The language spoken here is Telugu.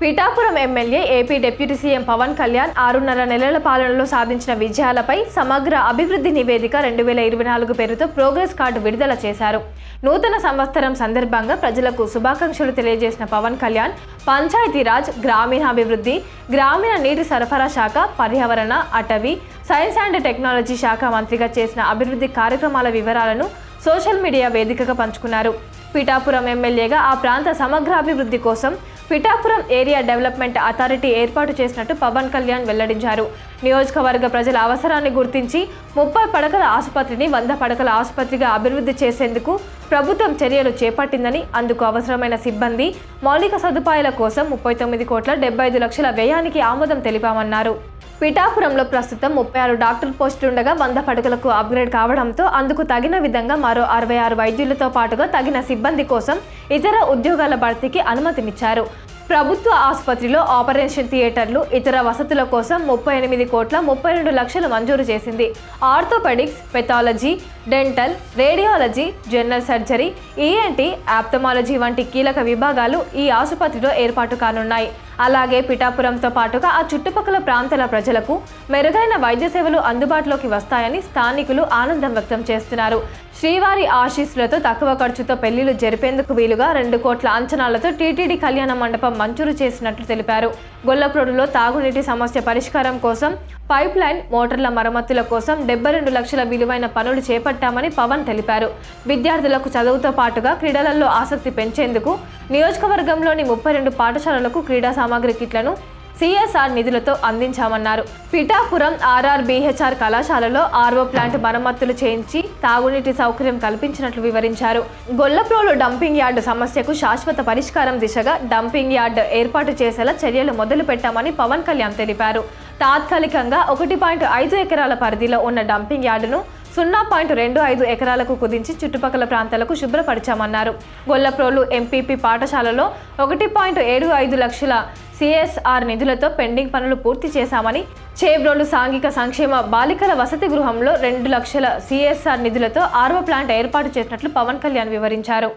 Pithapuram MLA AP deputy CM Pawan Kalyan 6.5 నెలల పాలనలో సాధించిన విజయాలపై సమగ్ర అభివృద్ధి నివేదిక 2024 పేరుతో ప్రోగ్రెస్ కార్డు విడుదల చేశారు. నూతన సంవత్సరం సందర్భంగా ప్రజలకు శుభాకాంక్షలు తెలియజేసిన పవన్ కళ్యాణ్ పంచాయతీరాజ్, గ్రామీణాభివృద్ధి, గ్రామీణ నీటి సరఫరా శాఖ, పర్యావరణ, అటవీ, సైన్స్ అండ్ టెక్నాలజీ శాఖ మంత్రిగా చేసిన అభివృద్ధి కార్యక్రమాల వివరాలను సోషల్ మీడియా వేదికగా పంచుకున్నారు. పిఠాపురం ఎమ్మెల్యేగా ఆ ప్రాంత సమగ్రాభివృద్ధి కోసం పిఠాపురం ఏరియా డెవలప్మెంట్ అథారిటీ ఏర్పాటు చేసినట్టు పవన్ కళ్యాణ్ వెల్లడించారు. నియోజకవర్గ ప్రజల అవసరాన్ని గుర్తించి 30 పడకల ఆసుపత్రిని 100 పడకల ఆసుపత్రిగా అభివృద్ధి చేసేందుకు ప్రభుత్వం చర్యలు చేపట్టిందని, అందుకు అవసరమైన సిబ్బంది, మౌలిక సదుపాయాల కోసం 39,75 లక్షల వ్యయానికి ఆమోదం తెలిపామన్నారు. పిఠాపురంలో ప్రస్తుతం 36 డాక్టర్ పోస్టులుండగా 100 పడకలకు అప్గ్రేడ్ కావడంతో అందుకు తగిన విధంగా మరో 66 వైద్యులతో పాటుగా తగిన సిబ్బంది కోసం ఇతర ఉద్యోగాల భర్తీకి అనుమతినిచ్చారు. ప్రభుత్వ ఆసుపత్రిలో ఆపరేషన్ థియేటర్లు, ఇతర వసతుల కోసం 38,32 లక్షలు మంజూరు చేసింది. Orthopaedics, pathology, dental, radiology, general surgery, ENT, ophthalmology వంటి కీలక విభాగాలు ఈ ఆసుపత్రిలో ఏర్పాటు కానున్నాయి. అలాగే పిఠాపురంతో పాటుగా ఆ చుట్టుపక్కల ప్రాంతాల ప్రజలకు మెరుగైన వైద్య సేవలు అందుబాటులోకి వస్తాయని స్థానికులు ఆనందం వ్యక్తం చేస్తున్నారు. శ్రీవారి ఆశీస్సులతో తక్కువ ఖర్చుతో పెళ్లిళ్లు జరిపేందుకు వీలుగా 2 కోట్ల అంచనాలతో టీటీడీ కళ్యాణ మండపం మంజూరు చేసినట్లు తెలిపారు. గొల్లప్రోడులో తాగునీటి సమస్య పరిష్కారం కోసం పైప్ లైన్, మోటార్ల మరమ్మతుల కోసం 72 లక్షల విలువైన పనులు చేపట్టామని పవన్ తెలిపారు. విద్యార్థులకు చదువుతో పాటుగా క్రీడలలో ఆసక్తి పెంచేందుకు నియోజకవర్గంలోని 32 పాఠశాలలకు క్రీడా సామాగ్రి కిట్లను CSR నిధులతో అందించామన్నారు. పిఠాపురం RRBHR కళాశాలలో RO ప్లాంట్ మరమ్మతులు చేయించి తాగునీటి సౌకర్యం కల్పించినట్లు వివరించారు. గొల్లప్రోలు డంపింగ్ యార్డు సమస్యకు శాశ్వత పరిష్కారం దిశగా డంపింగ్ యార్డు ఏర్పాటు చేసేలా చర్యలు మొదలు పెట్టామని పవన్ కళ్యాణ్ తెలిపారు. తాత్కాలికంగా 1.5 ఎకరాల పరిధిలో ఉన్న డంపింగ్ యార్డును 0.25 ఎకరాలకు కుదించి చుట్టుపక్కల ప్రాంతాలకు శుభ్రపరిచామన్నారు. గొల్లప్రోలు ఎంపీపీ పాఠశాలలో 1.75 లక్షల CSR నిధులతో పెండింగ్ పనులు పూర్తి చేశామని, చేబ్రోలు సాంఘిక సంక్షేమ బాలికల వసతి గృహంలో 2 లక్షల CSR నిధులతో RO ప్లాంట్ ఏర్పాటు చేసినట్లు పవన్ కళ్యాణ్ వివరించారు.